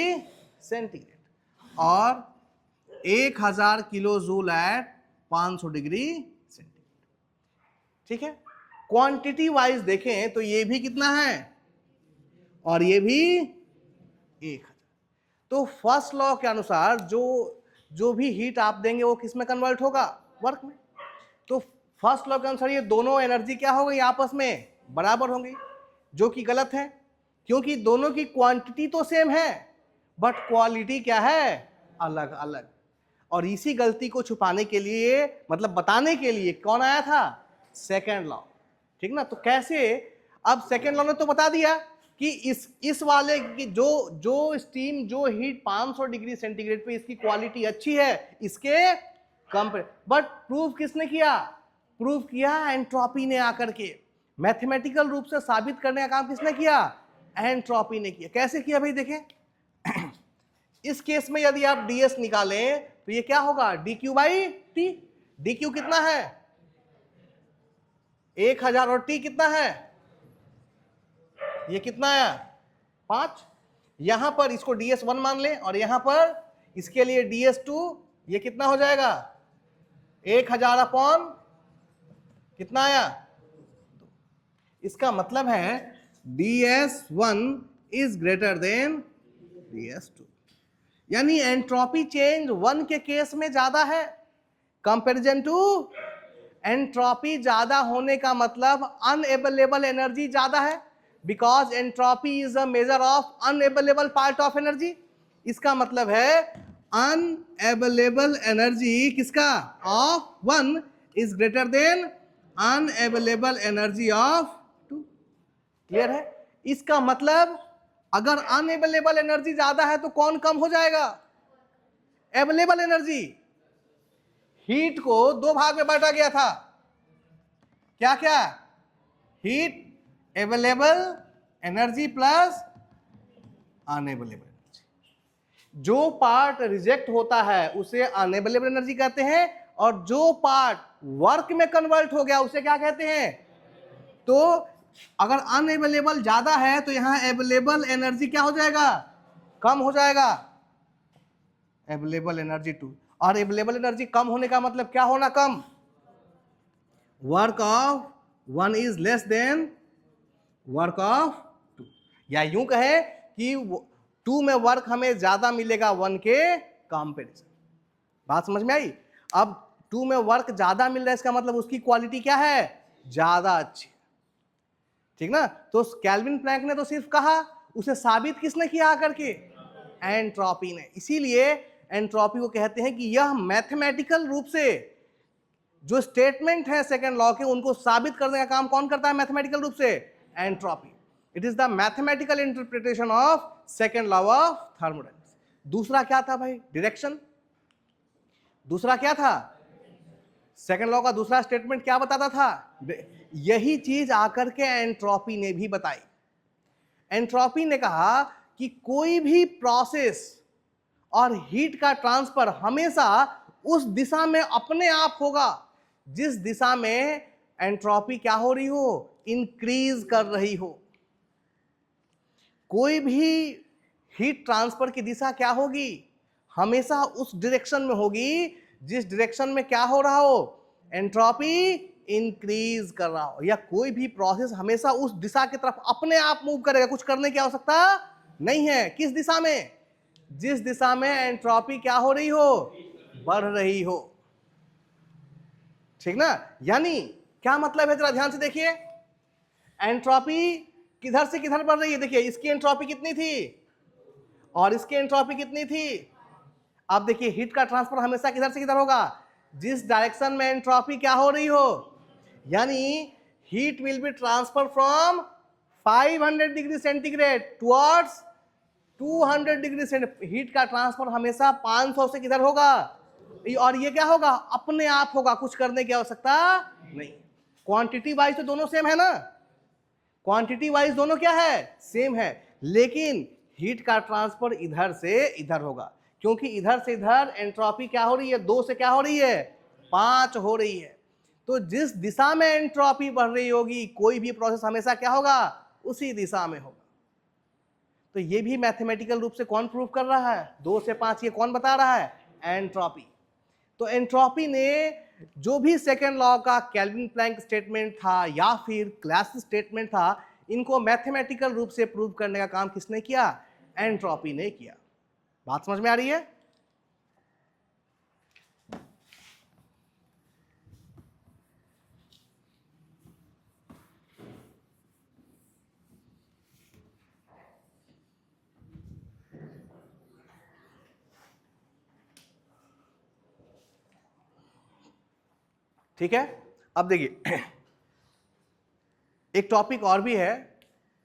centigrade और 1000 kilo joule at 500 degree centigrade. ठीक है, क्वांटिटी वाइज देखें तो ये भी कितना है और ये भी 1000। तो फर्स्ट लॉ के अनुसार जो भी हीट आप देंगे वो किस में कन्वर्ट होगा, वर्क में। तो फर्स्ट लॉ के अनुसार ये दोनों एनर्जी क्या हो गई, आपस में बराबर होंगी, जो कि गलत है, क्योंकि दोनों की क्वांटिटी तो सेम है बट क्वालिटी क्या है, अलग अलग। और इसी गलती को छुपाने के लिए, मतलब बताने के लिए कौन आया था, सेकेंड लॉ। ठीक ना, तो कैसे, अब सेकेंड लॉ ने तो बता दिया कि इस वाले की जो स्टीम, जो हीट 500 डिग्री सेंटीग्रेड पे इसकी क्वालिटी अच्छी है इसके कंपेयर, बट प्रूव किसने किया, प्रूव किया एंट्रोपी ने आकर के। मैथमेटिकल रूप से साबित करने का काम किसने किया, एंट्रोपी ने किया। कैसे किया भाई देखें, इस केस में यदि आप ds निकालें तो ये क्या होगा, dq बाई टी। dq कितना है 1000 और t कितना है, ये कितना आया 5। यहां पर इसको ds1 मान ले और यहां पर इसके लिए ds2, ये कितना हो जाएगा 1000 अपॉन कितना आया। इसका मतलब है ds1 is greater then ds2, यानी एंट्रोपी चेंज 1 के केस में ज्यादा है कंपैरिजन टू। एंट्रोपी ज्यादा होने का मतलब अनअवेलेबल एनर्जी ज्यादा है, because entropy is a measure of unavailable part of energy. इसका मतलब है अनअवेलेबल एनर्जी किसका, of 1 is greater then unavailable energy of 2। Clear है। इसका मतलब अगर अनअवेलेबल एनर्जी ज्यादा है तो कौन कम हो जाएगा, अवेलेबल एनर्जी। हीट को दो भाग में बांटा गया था, क्या क्या, heat available energy plus unavailable energy. जो पार्ट रिजेक्ट होता है उसे अनअवेलेबल एनर्जी कहते हैं, और जो पार्ट वर्क में कन्वर्ट हो गया उसे क्या कहते हैं। तो अगर अनअवेलेबल ज्यादा है तो यहां अवेलेबल एनर्जी क्या हो जाएगा, कम हो जाएगा, अवेलेबल एनर्जी 2। और अवेलेबल एनर्जी कम होने का मतलब क्या होना, कम, work of 1 is less than work of 2। या यूं कहे कि 2 में वर्क हमें ज्यादा मिलेगा 1 के कंपैरिजन। बात समझ में आई। अब 2 में वर्क ज्यादा मिल रहा है, इसका मतलब उसकी क्वालिटी क्या है, ज्यादा अच्छी, ठीक ना। तो कैल्विन प्लैंक ने तो सिर्फ कहा, उसे साबित किसने किया आकर के, एंट्रोपी ने। इसीलिए एंट्रोपी को कहते हैं कि यह मैथमेटिकल रूप से जो स्टेटमेंट है सेकंड लॉ के उनको साबित करने का काम कौन करता है मैथमेटिकल रूप से, entropy. It is the mathematical interpretation of second law of thermodynamics. दूसरा क्या था भाई, डायरेक्शन। दूसरा क्या था, सेकंड लॉ का दूसरा स्टेटमेंट क्या बताता था, यही चीज आकर के एंट्रोपी ने भी बताई। एंट्रोपी ने कहा कि कोई भी प्रोसेस और हीट का ट्रांसफर हमेशा उस दिशा में अपने आप होगा जिस दिशा में एंट्रोपी क्या हो रही हो, इंक्रीज कर रही हो। कोई भी हीट ट्रांसफर की दिशा क्या होगी, हमेशा उस डायरेक्शन में होगी जिस डायरेक्शन में क्या हो रहा हो, एंट्रोपी इंक्रीज कर रहा हो। या कोई भी प्रोसेस हमेशा उस दिशा की तरफ अपने आप मूव करेगा, कुछ करने की आवश्यकता नहीं है। किस दिशा में, जिस दिशा में एंट्रोपी क्या हो रही हो, बढ़ रही हो, ठीक ना। यानी क्या मतलब है, जरा ध्यान से देखिए, एंट्रोपी किधर से किधर बढ़ रही है। देखिए इसकी एंट्रोपी कितनी थी और इसकी एंट्रोपी कितनी थी। अब देखिए हीट का ट्रांसफर हमेशा किधर से किधर होगा, जिस डायरेक्शन में एंट्रोपी क्या हो रही हो। यानी heat will be transfer from 500 degree centigrade towards 200 degree centigrade. Heat का ट्रांसफर हमेशा 500 से किधर होगा, और ये क्या होगा, अपने आप होगा, कुछ करने की आवश्यकता नहीं। क्वांटिटी वाइज तो दोनों सेम है ना, क्वांटिटी वाइज दोनों क्या है, सेम है। लेकिन हीट का ट्रांसफर इधर से इधर होगा, क्योंकि इधर से इधर एंट्रोपी क्या हो रही है, 2 से क्या हो रही है, 5 हो रही है। तो जिस दिशा में एंट्रोपी बढ़ रही होगी कोई भी प्रोसेस हमेशा क्या होगा, उसी दिशा में होगा। तो ये भी मैथमेटिकल रूप से कौन प्रूव कर रहा है, 2 से 5, ये कौन बता रहा है, एंट्रोपी। तो एंट्रोपी ने जो भी सेकेंड लॉ का केल्विन प्लैंक स्टेटमेंट था या फिर क्लासिक स्टेटमेंट था, इनको मैथमेटिकल रूप से प्रूव करने का काम किसने किया, एंट्रोपी ने किया। बात समझ में आ रही है। ठीक है। अब देखिए एक टॉपिक और भी है,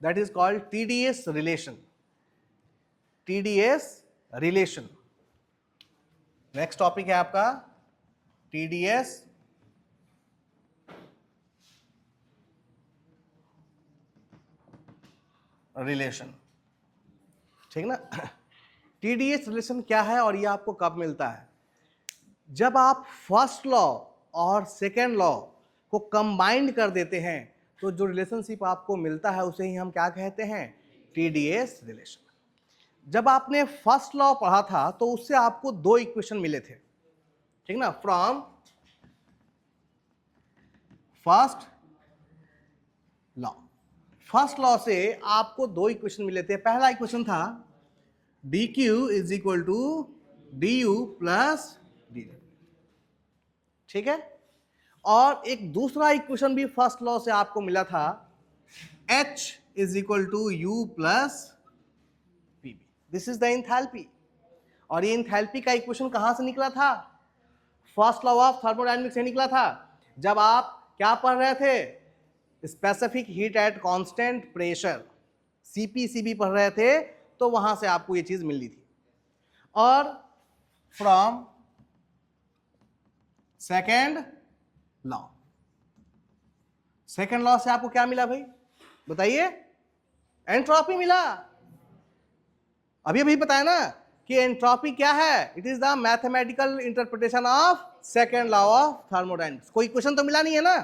that is called TDS relation. TDS relation next topic है आपका, टीडीएस रिलेशन, ठीक ना। टीडीएस रिलेशन क्या है और ये आपको कब मिलता है? जब आप फर्स्ट लॉ और सेकेंड लॉ को कंबाइंड कर देते हैं तो जो रिलेशनशिप आपको मिलता है उसे ही हम क्या कहते हैं? TDS relation. जब आपने फर्स्ट लॉ पढ़ा था तो उससे आपको दो इक्वेशन मिले थे, ठीक ना, from first law. First law से आपको दो इक्वेशन मिले थे। पहला इक्वेशन था d q is equal to D u plus d, ठीक है। और एक दूसरा इक्वेशन भी फर्स्ट लॉ से आपको मिला था, H is equal to u plus p v. This is the enthalpy. और ये एंथैल्पी का इक्वेशन कहां से निकला था? फर्स्ट लॉ ऑफ थर्मोडायनेमिक्स से निकला था। जब आप क्या पढ़ रहे थे? Specific heat at constant pressure, CPCB पढ़ रहे थे, तो वहां से आपको ये चीज मिली थी। और from second law, second law से आपको क्या मिला भाई? बताइए। एंट्रोपी मिला। अभी अभी बताया ना कि एंट्रोपी क्या है? It is the mathematical interpretation of second law of thermodynamics. कोई क्वेश्चन तो मिला नहीं है ना,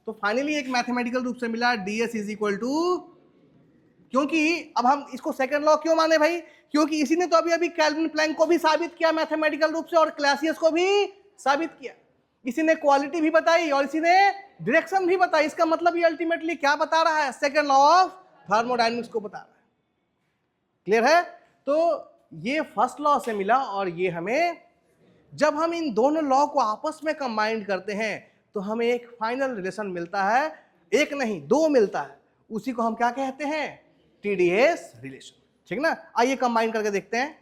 तो फाइनली एक मैथमेटिकल रूप से मिला, ds इज इक्वल टू, क्योंकि अब हम इसको सेकेंड लॉ क्यों माने भाई? क्योंकि इसी ने तो अभी अभी केल्विन प्लैंक को भी साबित किया मैथमेटिकल रूप से, और क्लासियस को भी साबित किया। इसी ने क्वालिटी भी बताई और इसी ने डायरेक्शन भी बताई। इसका मतलब ये अल्टीमेटली क्या बता रहा है? सेकेंड लॉ ऑफ थर्मोडायनेमिक्स को बता रहा है। क्लियर है? तो ये फर्स्ट लॉ से मिला और ये हमें, जब हम इन दोनों लॉ को आपस में कंबाइंड करते हैं तो हमें एक फाइनल रिलेशन मिलता है। एक नहीं, दो मिलता है। उसी को हम क्या कहते हैं? टीडीएस रिलेशन, ठीक ना। आइए कंबाइन करके देखते हैं।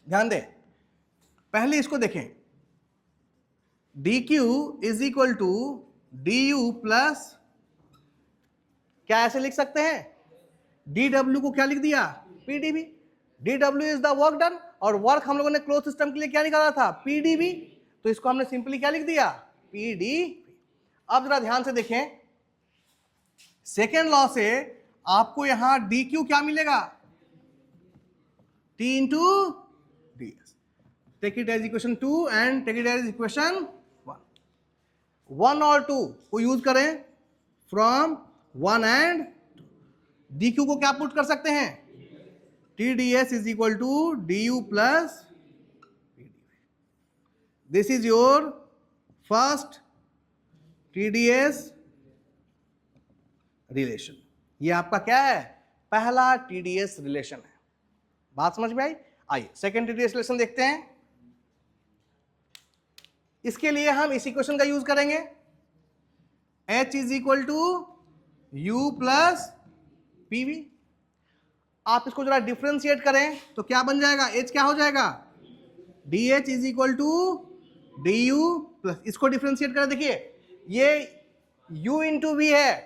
ध्यान दें, पहले इसको देखें। D q is equal to D u plus, क्या ऐसे लिख सकते हैं? डी डब्ल्यू को क्या लिख दिया? PDB. D W is the work done, और वर्क हम लोगों ने क्लोज सिस्टम के लिए क्या निकाला था? पीडीबी। तो इसको हमने सिंपली क्या लिख दिया? पीडी। अब जरा ध्यान से देखें, सेकेंड लॉ से आपको यहां डी क्यू क्या मिलेगा? T into d s. Take it as equation 2 and take it as equation 1। 1 और 2 को यूज करें फ्रॉम 1 एंड 2। डी क्यू को क्या पुट कर सकते हैं? T D S is equal to D u plus p d. This is your first TDS relation. ये आपका क्या है? पहला टीडीएस रिलेशन है। बात समझ में आई? आइए सेकेंड टीडीएस रिलेशन देखते हैं। इसके लिए हम इस इक्वेशन का यूज करेंगे, H is equal to u plus PV. आप इसको जरा डिफ्रेंशिएट करें तो क्या बन जाएगा? H क्या हो जाएगा? D H is equal to D u plus, इसको डिफ्रेंशिएट करें, देखिए ये u इंटू वी है,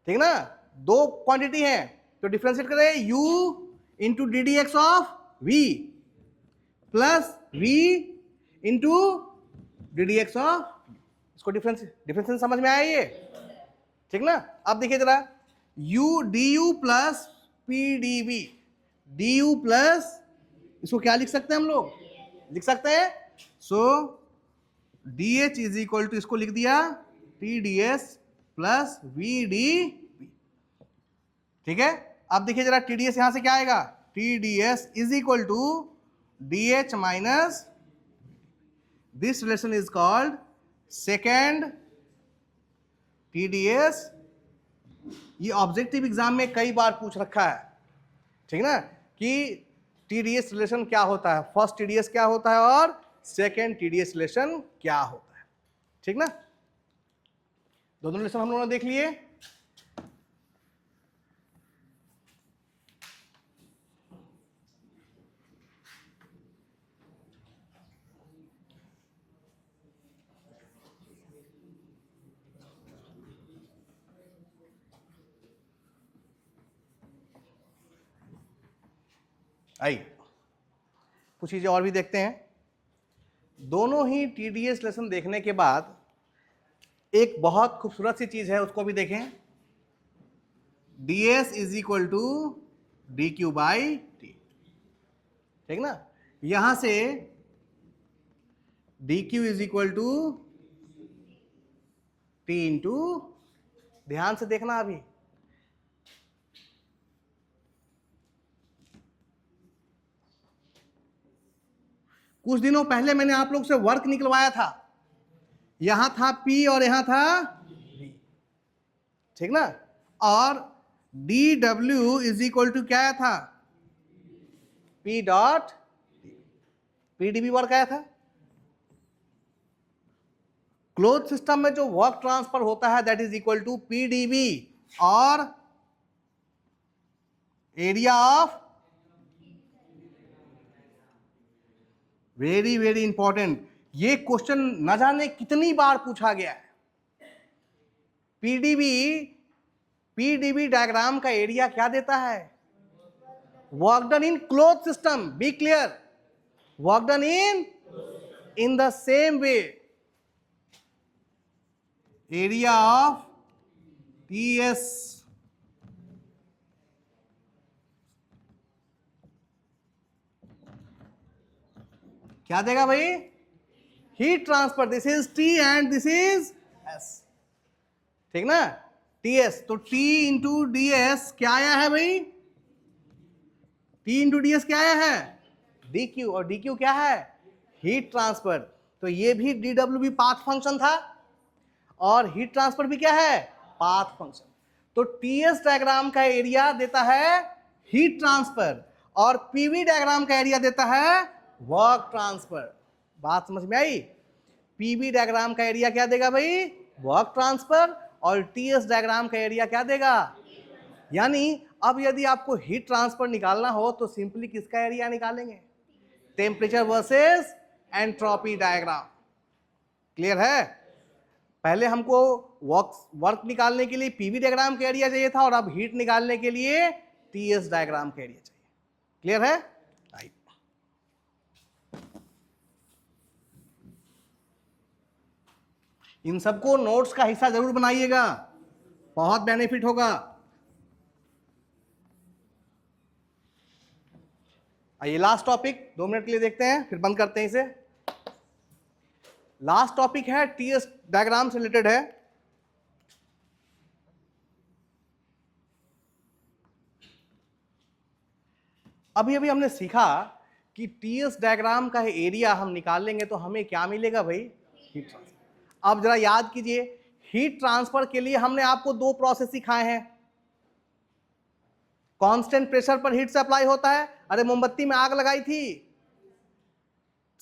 ठीक ना। दो क्वांटिटी है तो डिफ्रेंशिएट करें, u into D D x of v plus v into D D x of, इसको डिफरेंशिएशन समझ में आया ये, ठीक ना। अब देखिए जरा, u d u plus p d v, d u plus, इसको क्या लिख सकते हैं हम लोग? लिख सकते हैं, so D H is equal to, इसको लिख दिया T D S plus V D P, ठीक है। अब देखिए जरा टी डी एस यहां से क्या आएगा? T D S is equal to d H minus, this relation is called second TDS. ये ऑब्जेक्टिव एग्जाम में कई बार पूछ रखा है, ठीक ना, कि टीडीएस रिलेशन क्या होता है, फर्स्ट टीडीएस क्या होता है और सेकेंड टीडीएस रिलेशन क्या होता है, ठीक ना। दोनों रिलेशन हम लोगों ने देख लिए। आइए कुछ चीजें और भी देखते हैं। दोनों ही टीडीएस लेसन देखने के बाद एक बहुत खूबसूरत सी चीज है, उसको भी देखें। ds is equal to d Q by T, ठीक ना। यहां से d q is equal to T into, ध्यान से देखना अभी, कुछ दिनों पहले मैंने आप लोग से वर्क निकलवाया था, यहां था P और यहां था V, ठीक ना। और d W is equal to क्या आया था, P डॉट PDB वर्क आया था। क्लोज सिस्टम में जो वर्क ट्रांसफर होता है that is equal to PDB और area of, very very important, ये क्वेश्चन न जाने कितनी बार पूछा गया है। पीडीबी डायग्राम का एरिया क्या देता है, work done in closed system, be clear, work done in the same way, area of TS क्या देगा भाई, heat transfer, this is T and this is S, ठीक ना, TS। तो T इंटू डी एस क्या आया है भाई, T इंटू डी एस क्या आया है, DQ, और DQ क्या है, हीट ट्रांसफर। तो ये भी DW पाथ फंक्शन था और हीट ट्रांसफर भी क्या है, पाथ फंक्शन। तो TS डायग्राम का एरिया देता है हीट ट्रांसफर और PV डायग्राम का एरिया देता है वर्क ट्रांसफर। बात समझ में आई, PV डायग्राम का एरिया क्या देगा भाई, वर्क ट्रांसफर, और TS डायग्राम का एरिया क्या देगा। यानी अब यदि आपको हीट ट्रांसफर निकालना हो तो सिंपली किसका एरिया निकालेंगे, temperature versus entropy diagram, clear है। पहले हमको वर्क निकालने के लिए PV डायग्राम का एरिया चाहिए था और अब हीट निकालने के लिए TS डायग्राम का एरिया चाहिए, क्लियर है। राइट, इन सबको नोट्स का हिस्सा जरूर बनाइएगा, बहुत बेनिफिट होगा। आइए लास्ट टॉपिक 2 मिनट के लिए देखते हैं, फिर बंद करते हैं इसे। लास्ट टॉपिक है टीएस डायग्राम से रिलेटेड है। अभी अभी हमने सीखा कि टीएस डायग्राम का एरिया हम निकाल लेंगे तो हमें क्या मिलेगा भाई, हीट ट्रांसफर। अब जरा याद कीजिए, हीट ट्रांसफर के लिए हमने आपको 2 प्रोसेस सिखाए हैं। कांस्टेंट प्रेशर पर हीट सप्लाई होता है, अरे मोमबत्ती में आग लगाई थी,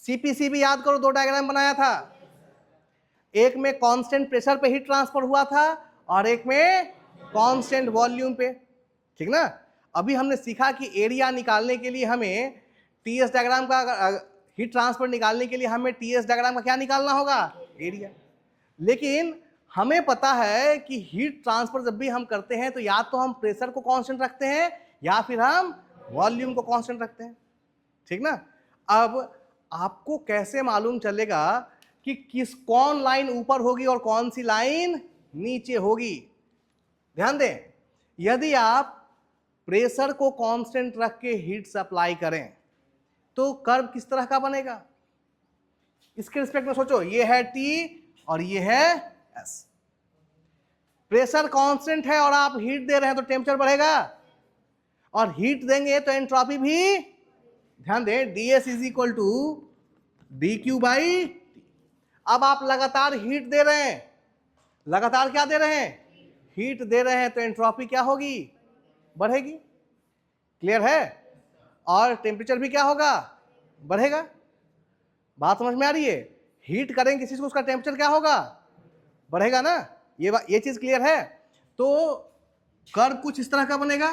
सीपीसी भी याद करो, 2 डायग्राम बनाया था, एक में कांस्टेंट प्रेशर पे हीट ट्रांसफर हुआ था और एक में कांस्टेंट वॉल्यूम पे, ठीक ना। अभी हमने सीखा कि एरिया निकालने के लिए हमें टीएस डायग्राम का, हीट ट्रांसफर निकालने के लिए हमें टीएस डायग्राम का क्या निकालना होगा, एरिया। लेकिन हमें पता है कि हीट ट्रांसफर जब भी हम करते हैं तो या तो हम प्रेशर को कांस्टेंट रखते हैं या फिर हम वॉल्यूम को कांस्टेंट रखते हैं, ठीक ना। अब आपको कैसे मालूम चलेगा कि कौन लाइन ऊपर होगी और कौन सी लाइन नीचे होगी। ध्यान दें, यदि आप प्रेशर को कांस्टेंट रख के हीट सप्लाई करें तो कर्व किस तरह का बनेगा, इसके रिस्पेक्ट में सोचो, ये है T और ये है S। प्रेशर कांस्टेंट है और आप हीट दे रहे हैं तो टेम्परेचर बढ़ेगा, और हीट देंगे तो एंट्रोपी भी, ध्यान दें, ds is equal to d Q by. अब आप लगातार हीट दे रहे हैं, लगातार क्या दे रहे हैं, हीट दे रहे हैं, तो एंट्रोपी क्या होगी, बढ़ेगी, क्लियर है। और टेम्परेचर भी क्या होगा, बढ़ेगा। बात समझ में आ रही है, हीट करेंगे किसी को, उसका टेम्परेचर क्या होगा, बढ़ेगा ना, ये चीज क्लियर है। तो कर्व कुछ इस तरह का बनेगा,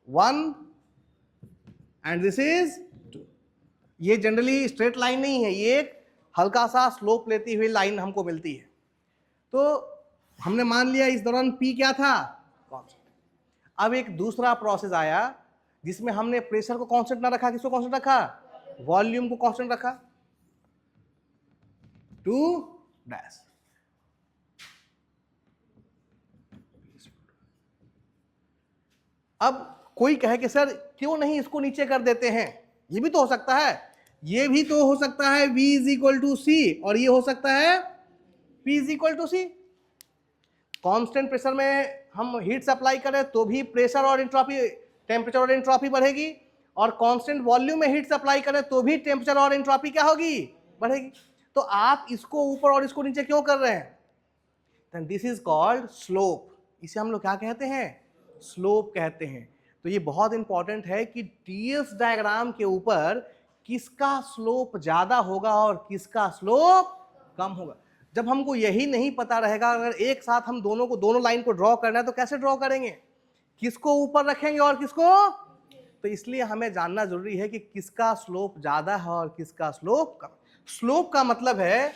1 एंड दिस इज 2। ये जनरली स्ट्रेट लाइन नहीं है, ये एक हल्का सा स्लोप लेती हुई लाइन हमको मिलती है। तो हमने मान लिया इस दौरान P क्या था, अब एक दूसरा प्रोसेस आया जिसमें हमने प्रेशर को कांस्टेंट ना रखा, किसको कांस्टेंट रखा, वॉल्यूम को कांस्टेंट रखा, 2 डैश। अब कोई कहे कि सर क्यों नहीं इसको नीचे कर देते हैं, ये भी तो हो सकता है, ये भी तो हो सकता है V is equal to C, और ये हो सकता है P is equal to C. Constant pressure में हम हीट सप्लाई करें तो भी प्रेशर और एंट्रोपी, टेम्परेचर और एंट्रोपी बढ़ेगी, और कांस्टेंट वॉल्यूम में हीट सप्लाई करें तो भी टेम्परेचर और एंट्रोपी क्या होगी, बढ़ेगी। तो आप इसको ऊपर और इसको नीचे क्यों कर रहे हैं? Then this is called slope. इसे हम लोग क्या कहते हैं? स्लोप कहते हैं। तो ये बहुत इंपॉर्टेंट है कि टीएस डायग्राम के ऊपर किसका स्लोप ज्यादा होगा और किसका स्लोप कम होगा। जब हमको यही नहीं पता रहेगा, अगर एक साथ हम दोनों लाइन को ड्रॉ करना है तो कैसे ड्रॉ करेंगे, किसको ऊपर रखेंगे और किसको? तो इसलिए हमें जानना जरूरी है कि किसका स्लोप ज्यादा है और किसका स्लोप कम। स्लोप का मतलब है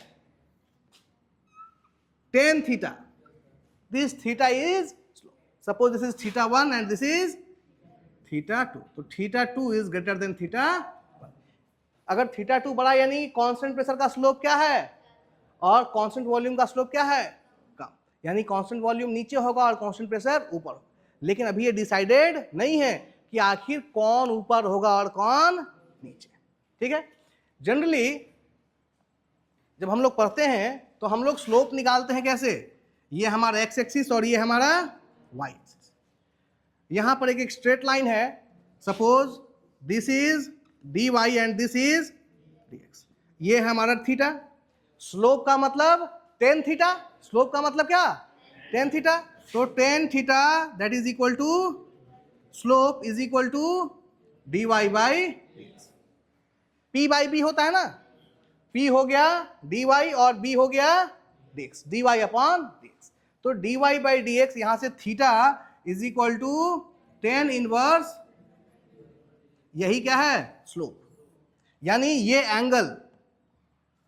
tan theta, this theta is slope. Suppose this is theta 1 and this is theta 2, तो theta 2 is greater than theta 1। अगर theta 2 बड़ा यानी कांस्टेंट प्रेशर का स्लोप क्या है और कांस्टेंट वॉल्यूम का स्लोप क्या है, कम, यानी कांस्टेंट वॉल्यूम नीचे होगा और कांस्टेंट प्रेशर ऊपर होगा। लेकिन अभी ये डिसाइडेड नहीं है कि आखिर कौन ऊपर होगा और कौन नीचे, ठीक है। जनरली जब हम लोग पढ़ते हैं तो हम लोग स्लोप निकालते हैं कैसे, ये हमारा एक्स एक्सिस और ये हमारा वाई एक्सिस। यहां पर एक स्ट्रेट लाइन है, suppose this is dy and this is dx, ये है हमारा थीटा। स्लोप का मतलब tan थीटा, स्लोप का मतलब क्या, tan थीटा। तो tan theta that is equal to slope is equal to dy by dx। p by b होता है ना, p हो गया dy और b हो गया dx, dy अपॉन dx। तो dy बाई dx यहां से theta is equal to tan inverse, यही क्या है, स्लोप। यानी ये एंगल,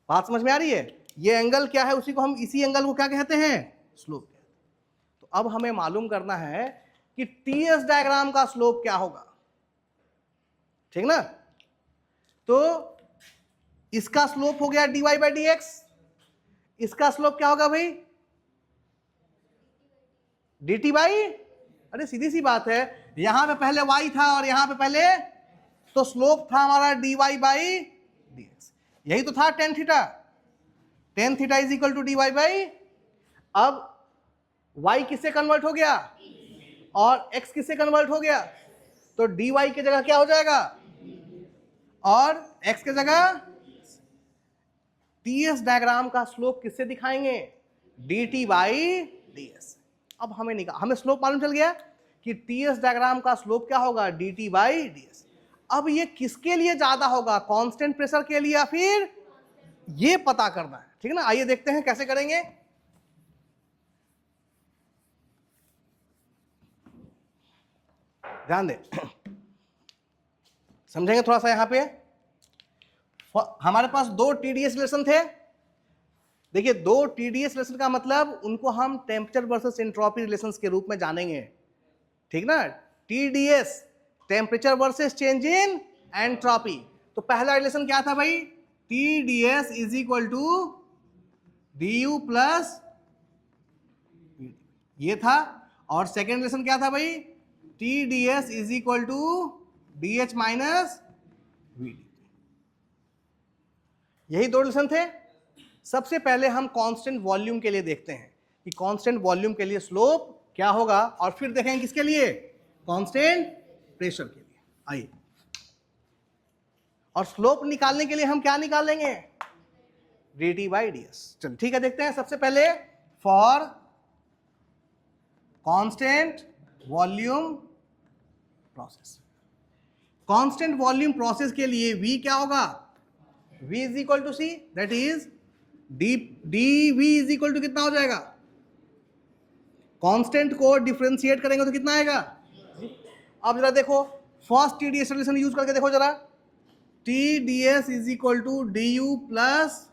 बात समझ में आ रही है, ये एंगल क्या है, उसी को हम, इसी एंगल को क्या कहते हैं, स्लोप कहते हैं। तो अब हमें मालूम करना है कि टीएस डायग्राम का स्लोप क्या होगा, ठीक ना। तो इसका स्लोप हो गया dy बाई dx, इसका स्लोप क्या होगा भाई, dt बाई, अरे सीधी सी बात है, यहां पे पहले y था और यहां पे पहले, तो स्लोप था हमारा dy बाई dx, यही तो था tan theta. tan theta is equal to dy by, अब y किससे कन्वर्ट हो गया और x किससे कन्वर्ट हो गया, तो dy की जगह क्या हो जाएगा और x की जगह। टीएस डायग्राम का स्लोप किससे दिखाएंगे, dt बाई ds। अब हमें स्लोप मालूम चल गया कि टीएस डायग्राम का स्लोप क्या होगा, dt बाई ds। अब ये किसके लिए ज्यादा होगा, कांस्टेंट प्रेशर के लिए या फिर, ये पता करना है, ठीक है ना। आइए देखते हैं कैसे करेंगे। ध्यान दे, समझेंगे थोड़ा सा। यहां पे हमारे पास दो टीडीएस रिलेशन थे। देखिए, दो टीडीएस रिलेशन का मतलब उनको हम टेम्परेचर वर्सेस एंट्रोपी रिलेशंस के रूप में जानेंगे, ठीक ना। TDS temperature versus change in entropy. तो पहला रिलेशन क्या था भाई, TDS is equal to d plus, ये था। और सेकेंड रिलेशन क्या था भाई, TDS is equal to dH minus Vd. यही दो रिलेशन थे। सबसे पहले हम कांस्टेंट वॉल्यूम के लिए देखते हैं कि कांस्टेंट वॉल्यूम के लिए स्लोप क्या होगा, और फिर देखेंगे किसके लिए, कांस्टेंट प्रेशर के लिए। आइए, और स्लोप निकालने के लिए हम क्या निकालेंगे, dt बाई ds। चलो ठीक है, देखते हैं। सबसे पहले for constant volume process, constant volume process के लिए v क्या होगा, v is equal to C, that is dv is equal to कितना हो जाएगा, कांस्टेंट को डिफरेंशिएट करेंगे तो कितना आएगा। अब जरा देखो, फर्स्ट टीडीएस रिलेशन यूज करके देखो जरा, TDS is equal to d plus.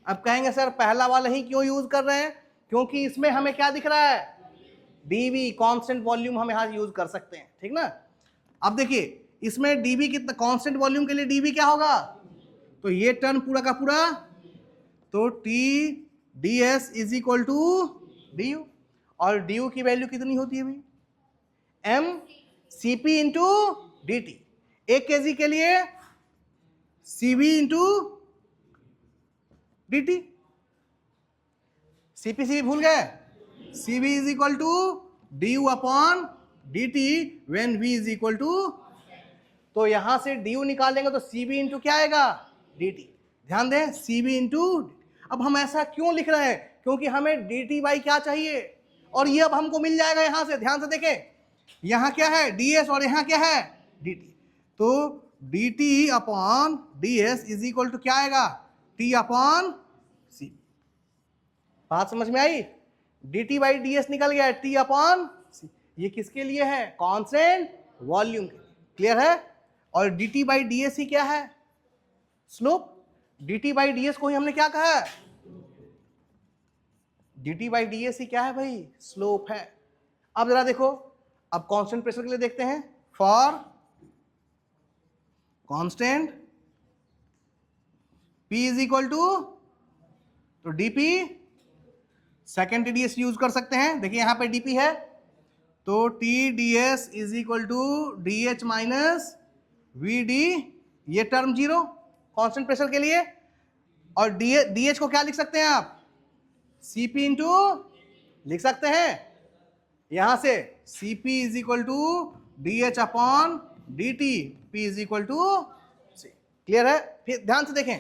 अब कहेंगे सर पहला वाला ही क्यों यूज कर रहे हैं, क्योंकि इसमें हमें क्या दिख रहा है, dv, कांस्टेंट वॉल्यूम हम यहां यूज कर सकते हैं, ठीक ना। अब देखिए, इसमें dv कितना, कांस्टेंट वॉल्यूम के लिए dv क्या होगा, तो ये टर्म पूरा का पूरा, तो T D S is equal to D U, और डी यू की वैल्यू कितनी होती है भाई, m cp into D T. 1 kg के लिए cv into D T. CP भूल गए? cv is equal to du upon D T when v is equal to, तो यहां से du निकालेंगे तो cv इंटू क्या आएगा? dt। ध्यान दें, cv इंटू। अब हम ऐसा क्यों लिख रहे हैं? क्योंकि हमें dt बाई क्या चाहिए, और ये अब हमको मिल जाएगा यहां से। ध्यान से देखें, यहां क्या है? ds और यहां क्या है? dt। तो dt upon ds is equal to क्या आएगा? t upon c। बात समझ में आई? dt बाई ds निकल गया, t अपॉन c। ये किसके लिए है? कांस्टेंट वॉल्यूम के लिए। क्लियर है? और dt बाई ds ही क्या है? स्लोप। dt बाई ds को ही हमने क्या कहा है? dt बाई ds ही क्या है भाई? स्लोप है। अब जरा देखो, अब कांस्टेंट प्रेशर के लिए देखते हैं। For constant p is equal to, तो dp सेकेंड TDS यूज कर सकते हैं। देखिए यहां पे dp है, तो TDS is equal to DH minus VD, ये टर्म जीरो कांस्टेंट प्रेशर के लिए। और DH को क्या लिख सकते हैं आप? CP इंटू लिख सकते हैं यहां से, CP is equal to DH upon DT, P is equal to C। Clear है? फिर ध्यान से देखें,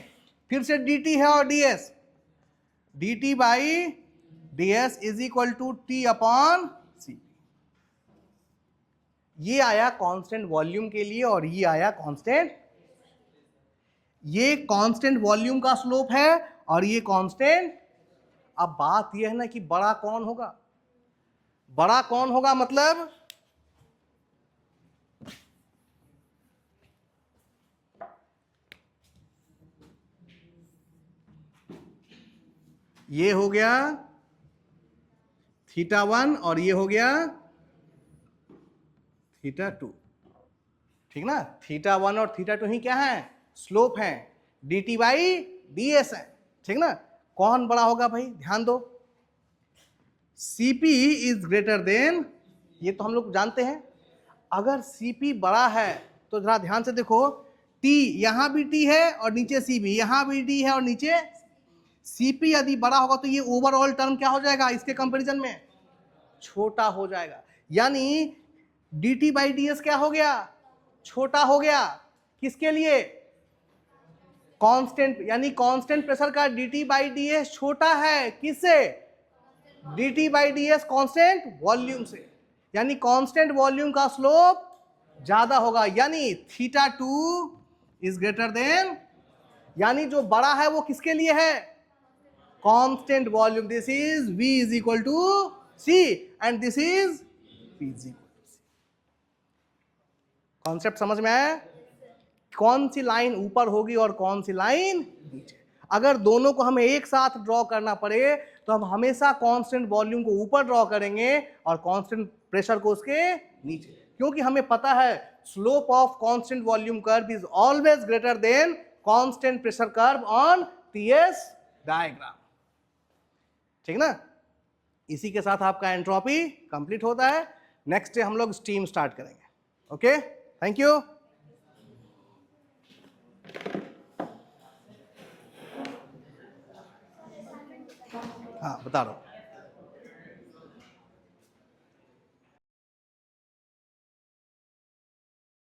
फिर से DT है और DS, DT by DS is equal to T upon C। ये आया कांस्टेंट वॉल्यूम के लिए और ये आया कांस्टेंट, ये कांस्टेंट वॉल्यूम का स्लोप है और ये कांस्टेंट। अब बात यह है ना कि बड़ा कौन होगा? बड़ा कौन होगा मतलब ये हो गया θ1 और ये हो गया θ2। ठीक ना? θ1 और θ2 ही क्या है? स्लोप है, dt बाई ds है। ठीक ना? कौन बड़ा होगा भाई? ध्यान दो, Cp इज ग्रेटर देन, ये तो हम लोग जानते हैं। अगर Cp बड़ा है तो जरा ध्यान से देखो, T यहां भी T है और नीचे C भी, यहां भी T है और नीचे Cp यदि बड़ा होगा तो ये ओवरऑल टर्म क्या हो जाएगा? इसके कंपैरिजन में छोटा हो जाएगा। यानी dt बाई ds क्या हो गया? छोटा हो गया। किसके लिए? कांस्टेंट, यानी कांस्टेंट प्रेशर का dt बाई ds छोटा है। किससे? dt by ds constant volume से। यानी कांस्टेंट वॉल्यूम का स्लोप ज्यादा होगा, यानी θ2 इज ग्रेटर देन, यानी जो बड़ा है वो किसके लिए है? Constant volume. This is v is equal to c and this is p is equal to c। Concept समझ में आया? कौन सी लाइन ऊपर होगी और कौन सी लाइन नीचे? अगर दोनों को हमें एक साथ ड्रॉ करना पड़े तो हम हमेशा कांस्टेंट वॉल्यूम को ऊपर ड्रॉ करेंगे और कांस्टेंट प्रेशर को उसके नीचे, क्योंकि हमें पता है slope of constant volume curve is always greater than constant pressure curve on TS diagram. ठीक ना? इसी के साथ आपका एंट्रोपी कंप्लीट होता है। नेक्स्ट डे हम लोग स्टीम स्टार्ट करेंगे। Okay, thank you. हाँ, बता रहा हूँ।